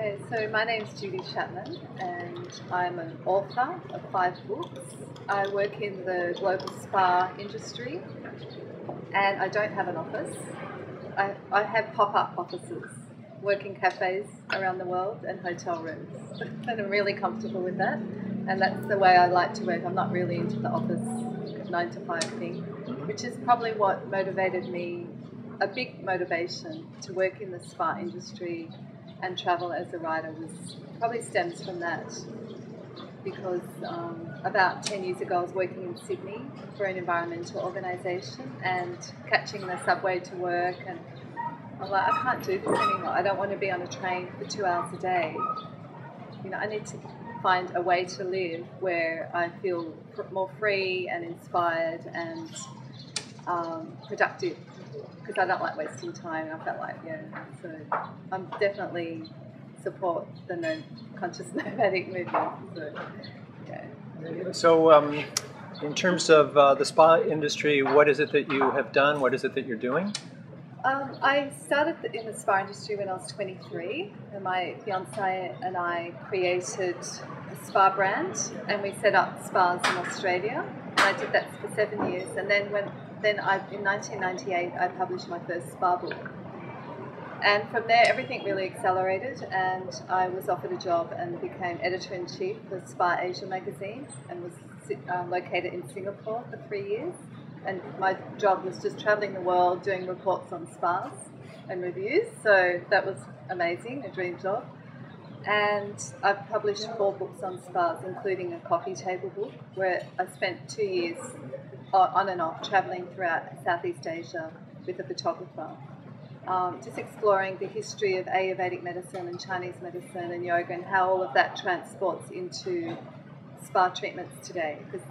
Okay, so my name's Judy Chapman and I'm an author of 5 books. I work in the global spa industry and I don't have an office. I have pop-up offices, working cafes around the world and hotel rooms. And I'm really comfortable with that. And that's the way I like to work. I'm not really into the office 9 to 5 thing, which is probably what motivated me, a big motivation to work in the spa industry and travel as a writer probably stems from that, because about 10 years ago I was working in Sydney for an environmental organisation and catching the subway to work, and I'm like, I can't do this anymore. I don't want to be on a train for 2 hours a day. You know, I need to find a way to live where I feel more free and inspired and productive, because I don't like wasting time. I felt like, so I'm definitely support the conscious nomadic movement. So, in terms of the spa industry, what is it that you have done? What is it that you're doing? I started in the spa industry when I was 23, and my fiance and I created a spa brand, and we set up spas in Australia. And I did that for 7 years, and then in 1998 I published my first spa book. And from there everything really accelerated, and I was offered a job and became editor-in-chief for Spa Asia magazine, and was located in Singapore for 3 years. And my job was just travelling the world doing reports on spas and reviews, so that was amazing, a dream job. And I've published 4 books on spas, including a coffee table book, where I spent 2 years on and off travelling throughout Southeast Asia with a photographer, just exploring the history of Ayurvedic medicine and Chinese medicine and yoga, and how all of that transports into spa treatments today. Because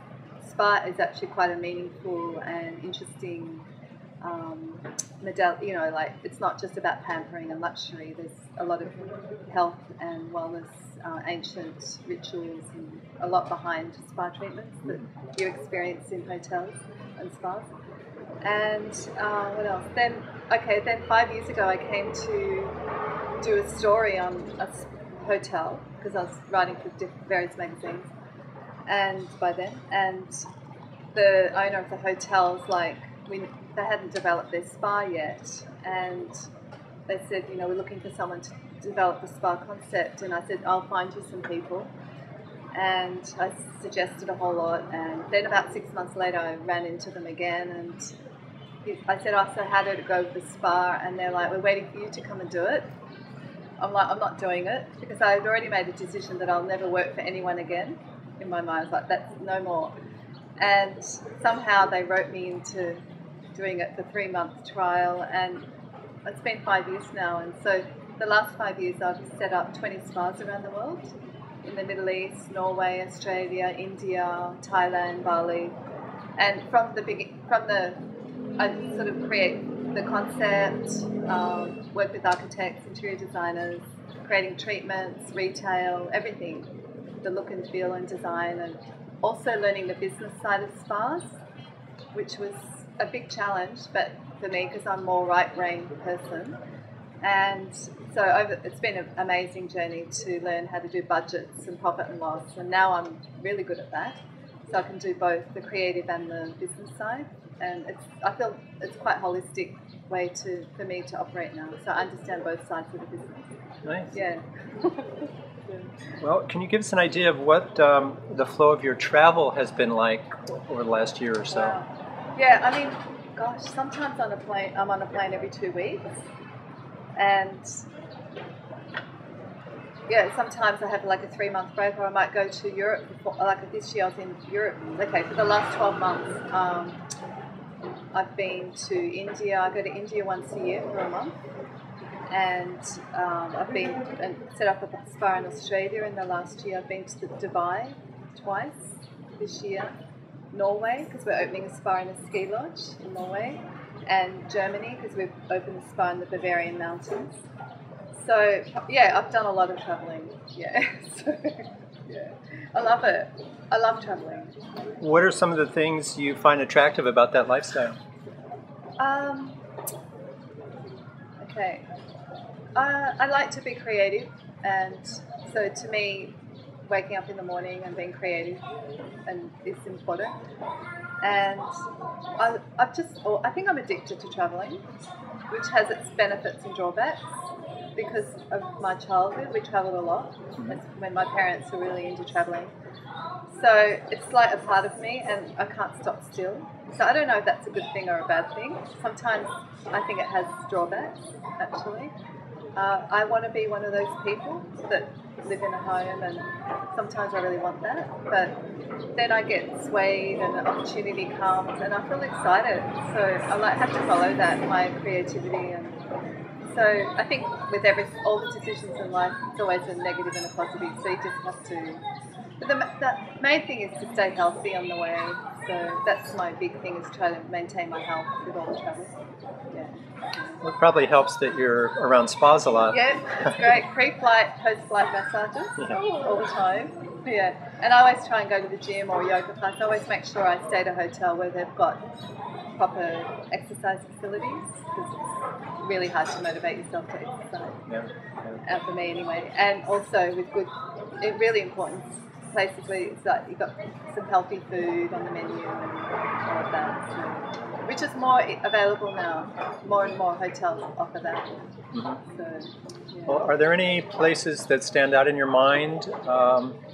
spa is actually quite a meaningful and interesting modality. Like, it's not just about pampering and luxury. There's a lot of health and wellness, ancient rituals, and a lot behind spa treatments that you experience in hotels and spas. And what else? Then 5 years ago I came to do a story on a hotel, because I was writing for various magazines, and the owner of the hotel was like, they hadn't developed their spa yet, and they said, we're looking for someone to develop the spa concept. And I said, I'll find you some people. And I suggested a whole lot, and then about 6 months later I ran into them again, and I said, so how did it go with the spa? And they're like, we're waiting for you to come and do it. I'm like, I'm not doing it, because I had already made a decision that I'll never work for anyone again. In my mind, I was like, that's no more. And somehow they wrote me into doing it for 3-month trial, and it's been 5 years now. And so the last 5 years I've set up 20 spas around the world, in the Middle East, Norway, Australia, India, Thailand, Bali. And I sort of create the concept, work with architects, interior designers, creating treatments, retail, everything, the look and feel and design, and also learning the business side of spas, which was a big challenge, but for me, because I'm more right-brain person. And so it's been an amazing journey to learn how to do budgets and profit and loss, and now I'm really good at that. So I can do both the creative and the business side, and I feel it's quite a holistic way for me to operate now. So I understand both sides of the business. Nice. Yeah. Well, can you give us an idea of what the flow of your travel has been like over the last year or so? Wow. Yeah, I mean, gosh, sometimes I'm on a plane every 2 weeks. And sometimes I have like a 3-month break, or I might go to Europe. Like this year I was in Europe. Okay, for the last 12 months, I've been to India. I go to India once a year for a month. And I've been and set up a spa in Australia in the last year. I've been to Dubai twice this year, Norway, because we're opening a spa in a ski lodge in Norway, and Germany, because we've opened a spa in the Bavarian mountains. So I've done a lot of travelling. I love it. I love travelling. What are some of the things you find attractive about that lifestyle? Okay. I like to be creative, And so to me, waking up in the morning and being creative and is important. And I think I'm addicted to traveling, which has its benefits and drawbacks. Because of my childhood, we travelled a lot. That's when my parents were really into travelling. So it's like a part of me, and I can't stop still. So I don't know if that's a good thing or a bad thing. Sometimes I think it has drawbacks, actually. I want to be one of those people that live in a home, and sometimes I really want that. But then I get swayed and an opportunity comes and I feel excited. So I have to follow that, my creativity. And so I think with all the decisions in life, it's always a negative and a positive. So you just have to... But the main thing is to stay healthy on the way. So that's my big thing, is try to maintain my health with all the travel. Yeah. Well, it probably helps that you're around spas a lot. Yeah, it's great. Pre-flight, post-flight massages all the time. Yeah. And I always try and go to the gym or yoga class. I always make sure I stay at a hotel where they've got proper exercise facilities, because it's really hard to motivate yourself to exercise. Yeah. For me anyway. And also with really important places where it's like you've got some healthy food on the menu and all of that, so, which is more available now. More and more hotels offer that. Mm-hmm. So, yeah. Well, are there any places that stand out in your mind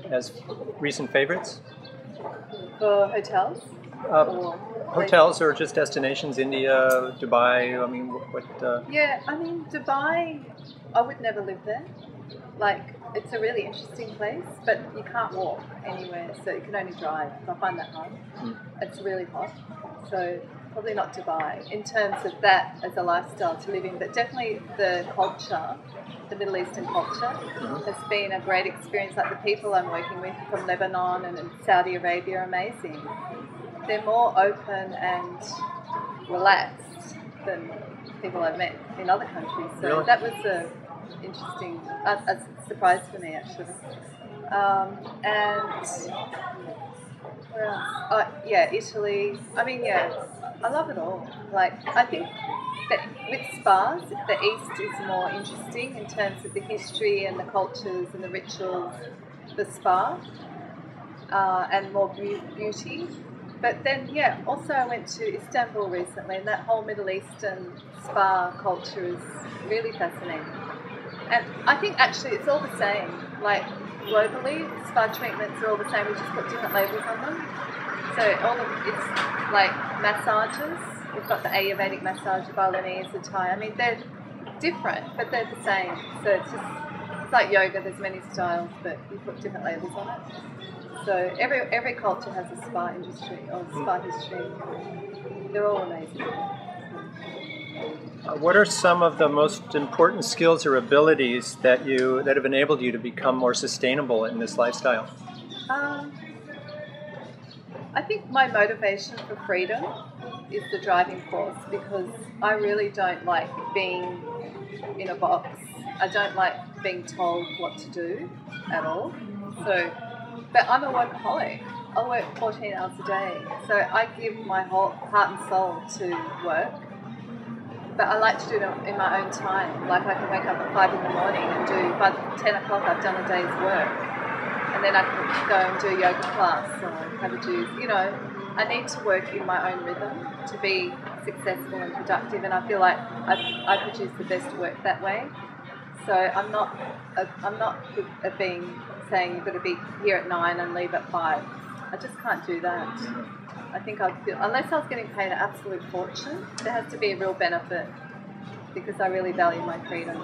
as recent favorites? For hotels? Hotels or just destinations, India, Dubai, I mean, what? Yeah, I mean, Dubai, I would never live there. Like, it's a really interesting place, but you can't walk anywhere, so you can only drive. So I find that hard. It's really hot, so probably not Dubai in terms of that as a lifestyle to live in, but definitely the culture, the Middle Eastern culture, has been a great experience. Like the people I'm working with from Lebanon and Saudi Arabia are amazing. They're more open and relaxed than people I've met in other countries. So really? That was interesting, a surprise for me actually. And where else? Yeah, Italy. I mean, yeah, I love it all. Like, I think that with spas, the East is more interesting in terms of the history and the cultures and the rituals, the spa, and more beauty. But then, yeah, also I went to Istanbul recently, and that whole Middle Eastern spa culture is really fascinating. And I think actually it's all the same. Like globally, spa treatments are all the same. We just put different labels on them. So it's like massages. We've got the Ayurvedic massage, the Balinese, the Thai. I mean, they're different, but they're the same. So it's like yoga. There's many styles, but you put different labels on it. So every culture has a spa industry or spa history. They're all amazing. What are some of the most important skills or abilities that have enabled you to become more sustainable in this lifestyle? I think my motivation for freedom is the driving force, because I really don't like being in a box. I don't like being told what to do at all. But I'm a workaholic. I work 14 hours a day. So I give my whole heart and soul to work. But I like to do it in my own time. Like I can wake up at 5 in the morning and by 10 o'clock I've done a day's work. And then I can go and do a yoga class or have a juice. You know, I need to work in my own rhythm to be successful and productive. And I feel like I produce the best work that way. So I'm not good at saying you've got to be here at 9 and leave at 5. I just can't do that. I think unless I was getting paid an absolute fortune, there has to be a real benefit, because I really value my freedom.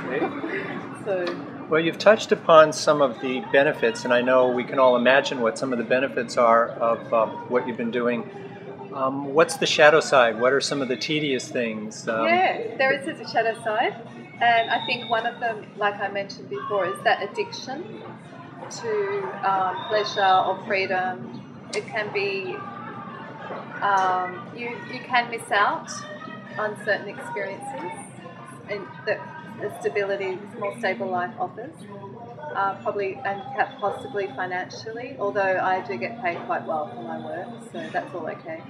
Okay. Well, you've touched upon some of the benefits, and I know we can all imagine what some of the benefits are of what you've been doing. What's the shadow side? What are some of the tedious things? Yeah, there is a shadow side, and I think one of them, like I mentioned before, is that addiction to pleasure or freedom. It can be, you can miss out on certain experiences and that the stability, more stable life offers, probably and possibly financially, although I do get paid quite well for my work, so that's all okay.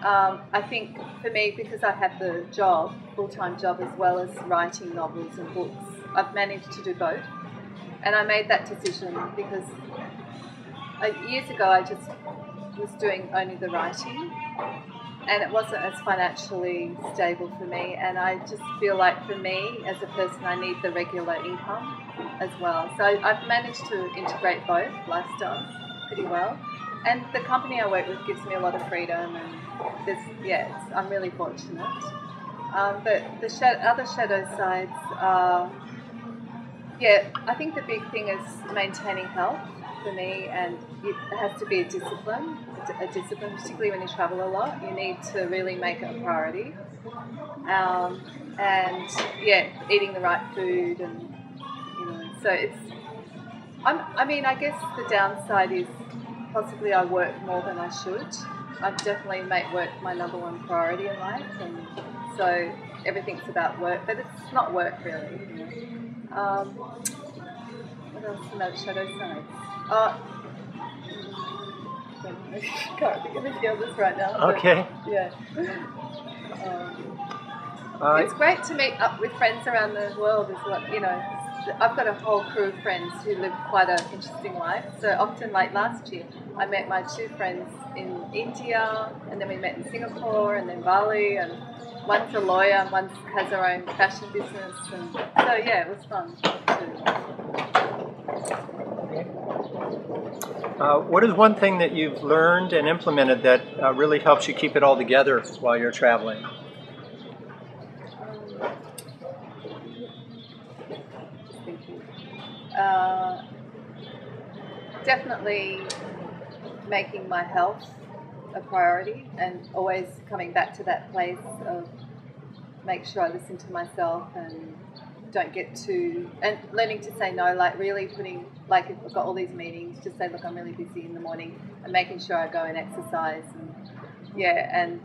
I think for me, because I have the job, full-time job, as well as writing novels and books, I've managed to do both. And I made that decision because years ago I just was doing only the writing, and it wasn't as financially stable for me, and I just feel like for me as a person I need the regular income as well. So I've managed to integrate both lifestyles pretty well, and the company I work with gives me a lot of freedom, and I'm really fortunate. But the other shadow sides are, I think the big thing is maintaining health for me, and it has to be a discipline, particularly when you travel a lot. You need to really make it a priority. And eating the right food, and so it's. I guess the downside is possibly I work more than I should. I definitely make work my number one priority in life, and so everything's about work, but it's not work really. What else? Another shadow side. Can't think of any others right now. Okay. It's great to meet up with friends around the world as well. I've got a whole crew of friends who live quite an interesting life. So often, like last year, I met my two friends in India, and then we met in Singapore, and then Bali, and one's a lawyer, and one has her own fashion business, and so it was fun What is one thing that you've learned and implemented that really helps you keep it all together while you're traveling? Definitely making my health a priority, and always coming back to that place of make sure I listen to myself and don't get too, and learning to say no, like really putting, like if I've got all these meetings, just say, look, I'm really busy in the morning, and making sure I go and exercise, and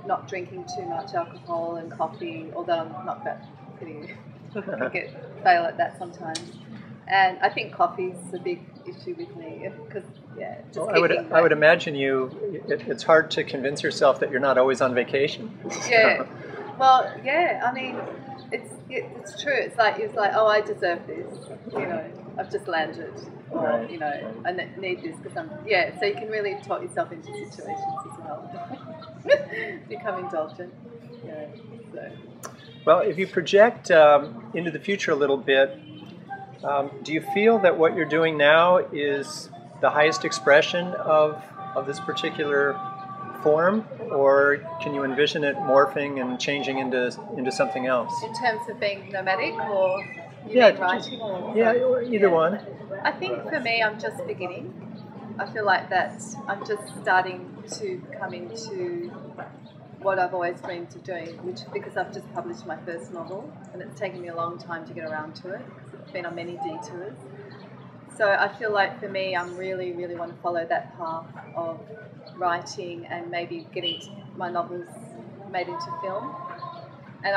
not drinking too much alcohol and coffee, although I'm not that pretty, fail at that sometimes. And I think coffee's a big issue with me because, I would imagine it's hard to convince yourself that you're not always on vacation. Yeah. Well, I mean, it's true. It's like oh, I deserve this. I've just landed, or right. I need this because I'm. So you can really talk yourself into situations as well. Become indulgent. So. Well, if you project into the future a little bit, do you feel that what you're doing now is the highest expression of this particular form, or can you envision it morphing and changing into something else? In terms of being nomadic, or you mean writing? Or either one. I think for me, I'm just beginning. I feel like that I'm just starting to come into what I've always dreamed of doing, because I've just published my first novel, and it's taken me a long time to get around to it. It's been on many detours. So I feel like for me, I'm really, really want to follow that path of writing and maybe getting my novels made into film. And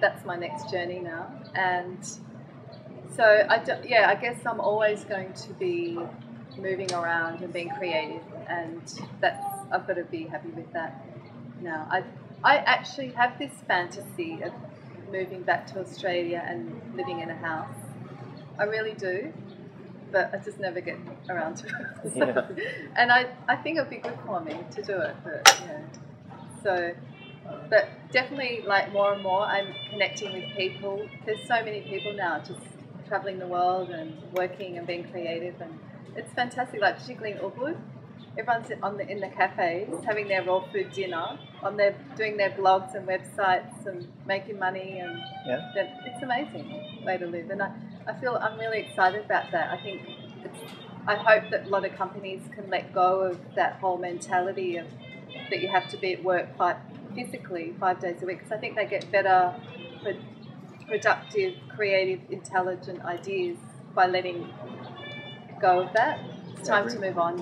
that's my next journey now. And so I guess I'm always going to be moving around and being creative, and I've got to be happy with that now. I actually have this fantasy of moving back to Australia and living in a house. I really do, but I just never get around to it. And I think it would be good for me to do it, but definitely, like, more and more I'm connecting with people. There's so many people now just traveling the world and working and being creative, and it's fantastic. Like particularly in Ubud, everyone's in the cafes having their raw food dinner, doing their blogs and websites and making money, and it's an amazing way to live. And I feel I'm really excited about that. I hope that a lot of companies can let go of that whole mentality of that you have to be at work physically 5 days a week, because I think they get better, productive, creative, intelligent ideas by letting go of that. It's time to move on,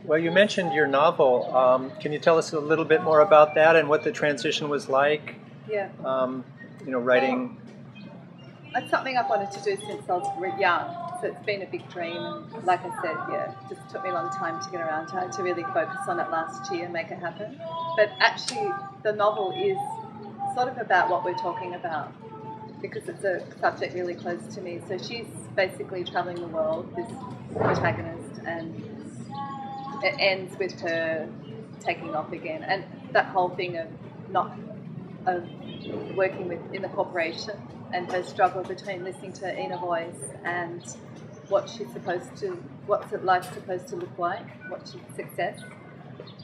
Well, you mentioned your novel. Can you tell us a little bit more about that and what the transition was like? Writing. It's something I've wanted to do since I was young. so it's been a big dream. And like I said, yeah, it just took me a long time to get around to it, to really focus on it last year and make it happen. But actually, the novel is sort of about what we're talking about, because it's a subject really close to me. So she's basically traveling the world, this protagonist, and it ends with her taking off again. And that whole thing of working in the corporation, and her struggle between listening to her inner voice and what's life supposed to look like, what's success.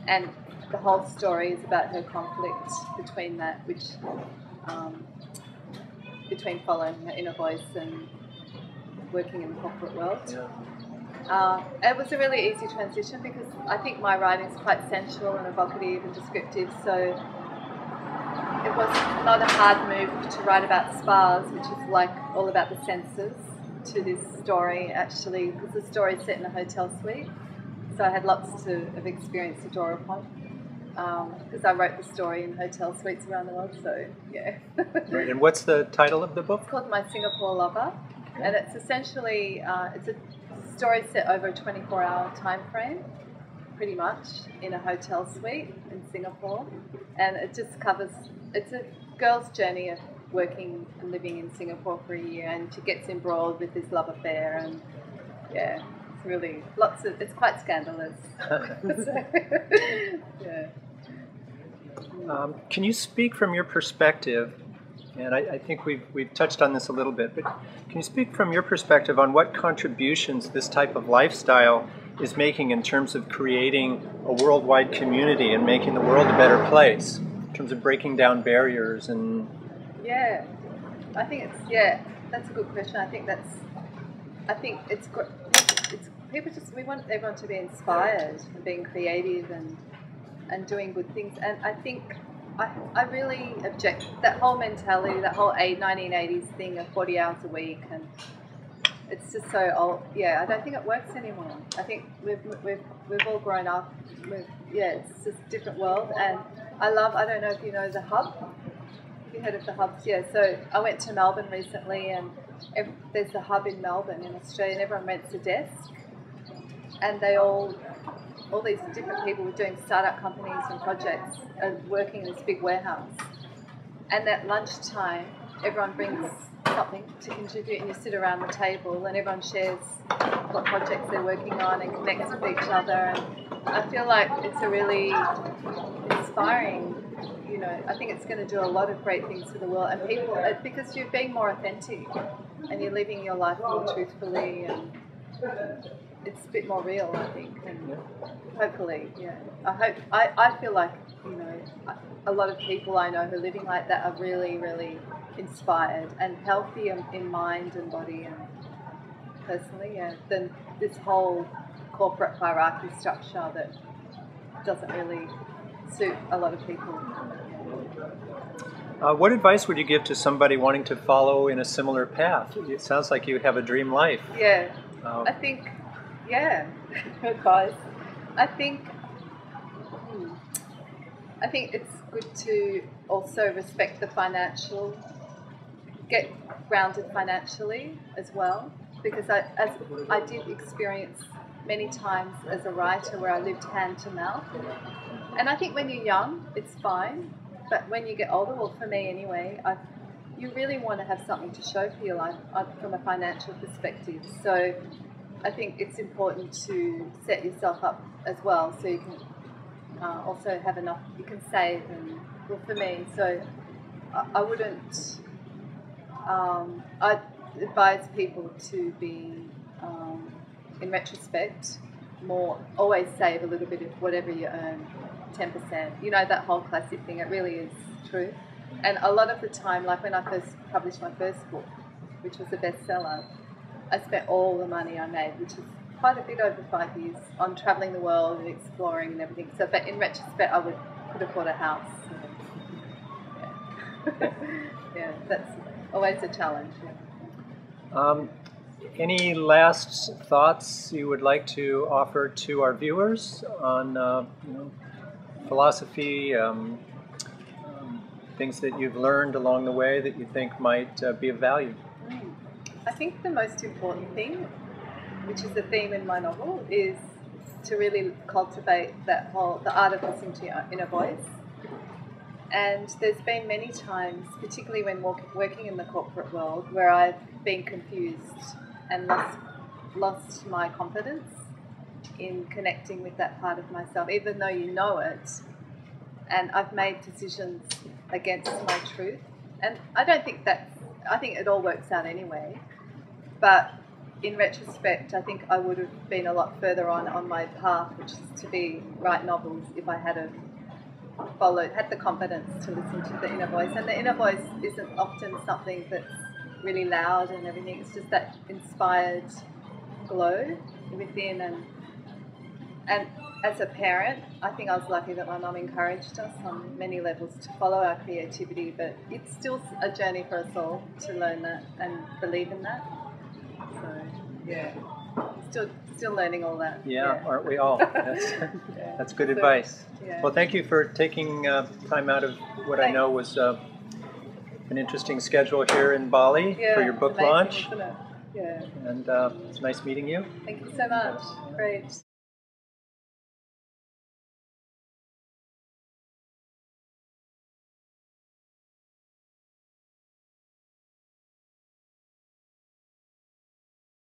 And the whole story is about her conflict between that, which between following her inner voice and working in the corporate world. Yeah. It was a really easy transition because I think my writing is quite sensual and evocative and descriptive, so it was not a hard move to write about spas, which is like all about the senses, to this story actually, because the story is set in a hotel suite, so I had lots of experience to draw upon. Because I wrote the story in hotel suites around the world, so yeah. Right. And what's the title of the book? It's called My Singapore Lover, and it's essentially it's a story set over a 24-hour time frame, pretty much, in a hotel suite in Singapore, and it just covers. It's a girl's journey of working and living in Singapore for a year, and she gets embroiled with this love affair, and yeah, it's really it's quite scandalous. So, yeah. Can you speak from your perspective, and I think we've touched on this a little bit, but can you speak from your perspective on what contributions this type of lifestyle is making in terms of creating a worldwide community and making the world a better place, in terms of breaking down barriers and... Yeah, I think that's a good question. I think it's people we want everyone to be inspired and being creative and doing good things, and I think I really object that whole mentality, that whole 1980s thing of 40 hours a week, and it's just so old. Yeah, I don't think it works anymore. I think we've all grown up. It's just a different world, and I don't know if you know the Hub. Have you heard of the Hubs? Yeah. So I went to Melbourne recently, and there's a Hub in Melbourne in Australia, and everyone rents a desk, and all these different people were doing startup companies and projects and working in this big warehouse. And at lunchtime, everyone brings something to contribute, and you sit around the table and everyone shares what projects they're working on and connects with each other. And I feel like it's a really inspiring, I think it's going to do a lot of great things for the world. And people, because you're being more authentic and you're living your life more truthfully, and it's a bit more real, I think, and hopefully, I feel like, a lot of people I know who are living like that are really, really inspired and healthy in mind and body, and personally, than this whole corporate hierarchy structure that doesn't really suit a lot of people. What advice would you give to somebody wanting to follow in a similar path? It sounds like you have a dream life. Yeah, I think, advice. I think it's good to also respect the get grounded financially as well, because I did experience many times as a writer where I lived hand to mouth. And I think when you're young, it's fine, but when you get older, well, for me anyway, you really want to have something to show for your life from a financial perspective. So I think it's important to set yourself up as well, so you can also have enough, you can save, and well, for me, so I wouldn't, I'd advise people to be, in retrospect, always save a little bit of whatever you earn, 10%, that whole classic thing, it really is true. And a lot of the time, like when I first published my first book, which was a bestseller, I spent all the money I made, which is quite a bit over 5 years, on travelling the world and exploring and everything. So, but in retrospect, I could have bought a house. Yeah, that's always a challenge. Any last thoughts you would like to offer to our viewers on philosophy, things that you've learned along the way that you think might be of value? I think the most important thing which is the theme in my novel, is to really cultivate the art of listening to your inner voice. And there's been many times, particularly when working in the corporate world, where I've been confused and lost my confidence in connecting with that part of myself, even though you know it. And I've made decisions against my truth. And I think it all works out anyway. But in retrospect, I think I would have been a lot further on my path, which is to write novels, if I had the confidence to listen to the inner voice. And the inner voice isn't often something that's really loud and everything. It's just that inspired glow within. And as a parent, I think I was lucky that my mum encouraged us on many levels to follow our creativity, but it's still a journey for us all to learn that and believe in that. So, yeah, still learning all that. Yeah, aren't we all? That's good advice. Yeah. Well, thank you for taking time out of what I know was an interesting schedule here in Bali for your book launch. Isn't it? Yeah. And it's nice meeting you. Thank you so much. Great.